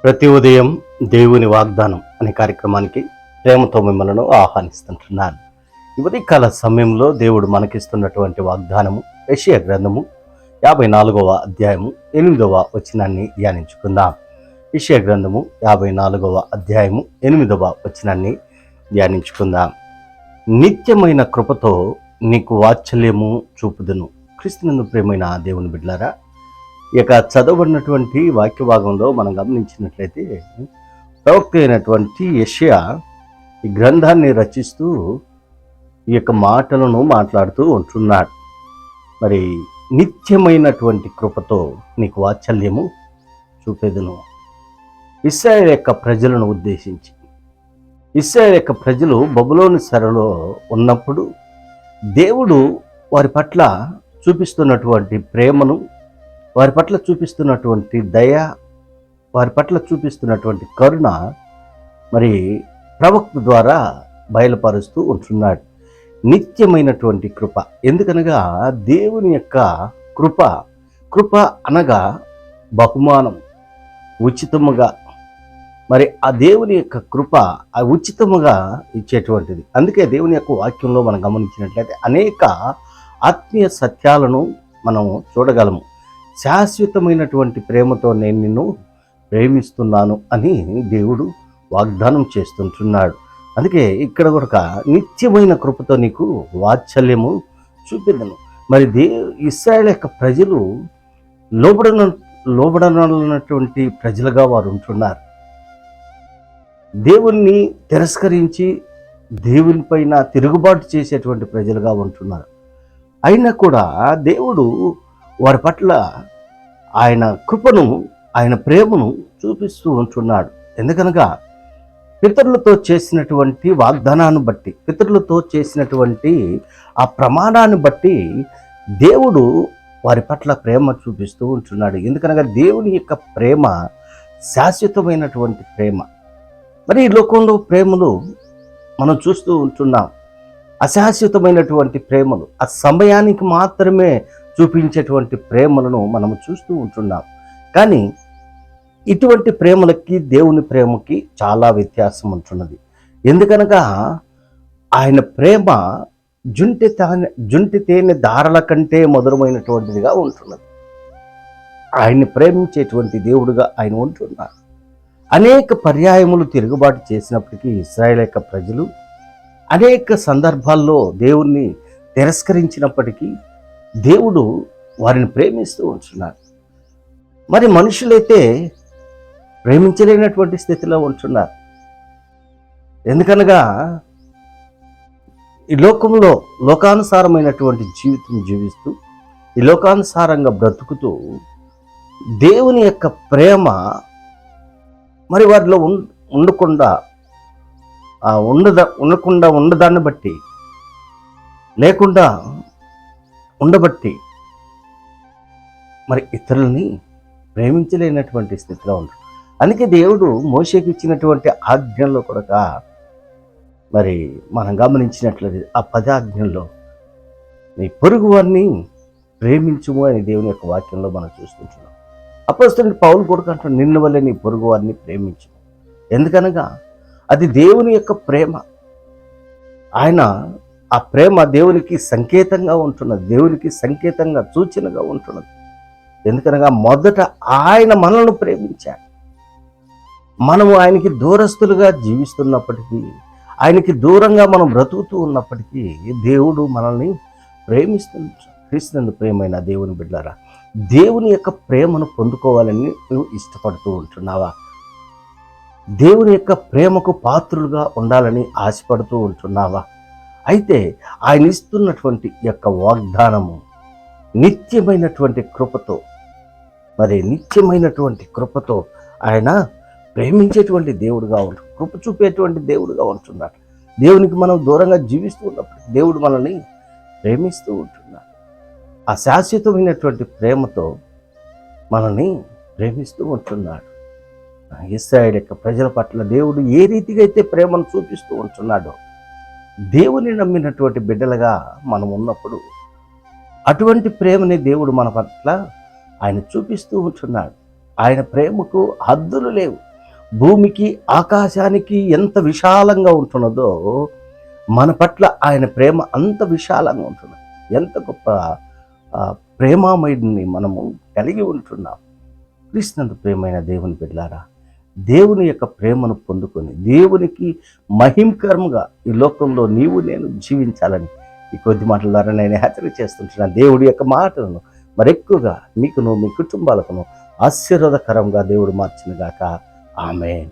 ప్రతి ఉదయం దేవుని వాగ్దానం అనే కార్యక్రమానికి ప్రేమతో మిమ్మల్ని ఆహ్వానిస్తుంటున్నాను. ఈ ఉదయకాల సమయంలో దేవుడు మనకిస్తున్నటువంటి వాగ్దానము యెషయా గ్రంథము 54వ అధ్యాయము 8వ వచనాన్ని ధ్యానించుకుందాం. యెషయా గ్రంథము 54వ అధ్యాయము 8వ వచనాన్ని ధ్యానించుకుందాం. నిత్యమైన కృపతో నీకు వాత్సల్యము చూపుదును. క్రీస్తునందు ప్రియమైన దేవుని బిడ్డలారా, ఇక చదవబడినటువంటి వాక్య భాగంలో మనం గమనించినట్లయితే ప్రవక్త అయినటువంటి యెషయా ఈ గ్రంథాన్ని రచిస్తూ ఈ యొక్క మాటలను మాట్లాడుతూ ఉంటున్నాడు. మరి నిత్యమైనటువంటి కృపతో నీకు వాత్సల్యము చూపేదును. ఇశ్రాయేలు యొక్క ప్రజలను ఉద్దేశించి, ఇశ్రాయేలు యొక్క ప్రజలు బబులోను చెరలో ఉన్నప్పుడు దేవుడు వారి పట్ల చూపిస్తున్నటువంటి ప్రేమను, వారి పట్ల చూపిస్తున్నటువంటి దయ, వారి పట్ల చూపిస్తున్నటువంటి కరుణ మరి ప్రవక్త ద్వారా బయలుపరుస్తూ ఉంటున్నాడు. నిత్యమైనటువంటి కృప. ఎందుకనగా దేవుని యొక్క కృప అనగా బహుమానం, ఉచితముగా, మరి ఆ దేవుని యొక్క కృప ఆ ఉచితముగా ఇచ్చేటువంటిది. అందుకే దేవుని యొక్క వాక్యంలో మనం గమనించినట్లయితే అనేక ఆత్మీయ సత్యాలను మనం చూడగలము. శాశ్వతమైనటువంటి ప్రేమతో నేను నిన్ను ప్రేమిస్తున్నాను అని దేవుడు వాగ్దానం చేస్తుంటున్నాడు. అందుకే ఇక్కడ ఒక నిత్యమైన కృపతో నీకు వాత్సల్యము చూపిదను. మరి ఇశ్రాయేలు యొక్క ప్రజలు లోబడనటువంటి ప్రజలుగా వారు ఉంటున్నారు. దేవుణ్ణి తిరస్కరించి దేవుని పైన తిరుగుబాటు చేసేటువంటి ప్రజలుగా ఉంటున్నారు. అయినా కూడా దేవుడు వారి పట్ల ఆయన కృపను, ఆయన ప్రేమను చూపిస్తూ ఉంటున్నాడు. ఎందుకనగా పితరులతో చేసినటువంటి వాగ్దానాన్ని బట్టి, పితరులతో చేసినటువంటి ఆ ప్రమాణాన్ని బట్టి దేవుడు వారి పట్ల ప్రేమ చూపిస్తూ ఉంటున్నాడు. ఎందుకనగా దేవుని యొక్క ప్రేమ శాశ్వతమైనటువంటి ప్రేమ. మరి ఈ లోకంలో ప్రేమలు మనం చూస్తూ ఉంటున్నాం. అశాశ్వతమైనటువంటి ప్రేమలు, ఆ సమయానికి మాత్రమే చూపించేటువంటి ప్రేమలను మనము చూస్తూ ఉంటున్నాం. కానీ ఇటువంటి ప్రేమలకి దేవుని ప్రేమకి చాలా వ్యత్యాసం ఉంటున్నది. ఎందుకనగా ఆయన ప్రేమ జుంటి తేనె దారల కంటే మధురమైనటువంటిదిగా ఉంటున్నది. ఆయన్ని ప్రేమించేటువంటి దేవుడుగా ఆయన ఉంటున్నారు. అనేక పర్యాయములు తిరుగుబాటు చేసినప్పటికీ ఇశ్రాయేలు యొక్క ప్రజలు అనేక సందర్భాల్లో దేవుణ్ణి తిరస్కరించినప్పటికీ దేవుడు వారిని ప్రేమిస్తూ ఉంటున్నాడు. మరి మనుషులైతే ప్రేమించలేనటువంటి స్థితిలో ఉంటున్నారు. ఎందుకనగా ఈ లోకంలో లోకానుసారమైనటువంటి జీవితం జీవిస్తూ, ఈ లోకానుసారంగా బ్రతుకుతూ దేవుని యొక్క ప్రేమ మరి వారిలో ఉండదాన్ని బట్టి, లేకుండా ఉండబట్టి మరి ఇతరులని ప్రేమించలేనటువంటి స్థితిలో ఉంటారు. అందుకే దేవుడు మోషేకి ఇచ్చినటువంటి ఆజ్ఞల్లో కూడా మరి మనం గమనించినట్లయితే ఆ 10 ఆజ్ఞల్లో నీ పొరుగు వారిని ప్రేమించుము అని దేవుని యొక్క వాక్యంలో మనం చూస్తుంటున్నాం. అపోస్తలుడు పౌలు కూడా అంటాడు, నిన్ను వల్లే నీ పొరుగు వారిని ప్రేమించు. ఎందుకనగా అది దేవుని యొక్క ప్రేమ. ఆ ప్రేమ దేవునికి సంకేతంగా ఉంటున్నది, దేవునికి సంకేతంగా సూచనగా ఉంటున్నది. ఎందుకనగా మొదట ఆయన మనల్ని ప్రేమించాడు. మనము ఆయనకి దూరస్తులుగా జీవిస్తున్నప్పటికీ, ఆయనకి దూరంగా మనం బ్రతుకుతూ ఉన్నప్పటికీ దేవుడు మనల్ని ప్రేమిస్తున్నాడు. క్రీస్తునందు ప్రేమైన దేవుని బిడ్డలారా, దేవుని యొక్క ప్రేమను పొందుకోవాలని నువ్వు ఇష్టపడుతూ ఉంటున్నావా? దేవుని యొక్క ప్రేమకు పాత్రులుగా ఉండాలని ఆశపడుతూ ఉంటున్నావా? అయితే ఆయన ఇస్తున్నటువంటి యొక్క వాగ్దానము నిత్యమైనటువంటి కృపతో, మరి నిత్యమైనటువంటి కృపతో ఆయన ప్రేమించేటువంటి దేవుడుగా ఉంటాడు, కృప చూపేటువంటి దేవుడుగా ఉంటున్నాడు. దేవునికి మనం దూరంగా జీవిస్తూ ఉన్నప్పుడు దేవుడు మనల్ని ప్రేమిస్తూ ఉంటున్నాడు. ఆ శాశ్వతమైనటువంటి ప్రేమతో మనల్ని ప్రేమిస్తూ ఉంటున్నాడు. ఇశ్రాయేలు యొక్క ప్రజల పట్ల దేవుడు ఏ రీతిగా అయితే ప్రేమను చూపిస్తూ ఉంటున్నాడో, దేవుని నమ్మినటువంటి బిడ్డలుగా మనం ఉన్నప్పుడు అటువంటి ప్రేమని దేవుడు మన పట్ల ఆయన చూపిస్తూ ఉంటున్నాడు. ఆయన ప్రేమకు హద్దులు లేవు. భూమికి ఆకాశానికి ఎంత విశాలంగా ఉంటున్నదో మన పట్ల ఆయన ప్రేమ అంత విశాలంగా ఉంటున్నది. ఎంత గొప్ప ప్రేమామయుడిని మనము కలిగి ఉంటున్నాం. క్రీస్తునందు ప్రేమైన దేవుని బిడ్డలారా, దేవుని యొక్క ప్రేమను పొందుకొని దేవునికి మహిమకరంగా ఈ లోకంలో నీవు నేను జీవించాలని ఈ కొద్ది మాటల ద్వారా నేను హెచ్చరిక చేస్తుంటున్నాను. దేవుడి యొక్క మాటలను మరెక్కువగా మీకును మీ కుటుంబాలకును ఆశీర్వాదకరంగా దేవుడు మార్చినగాక. ఆమేన్.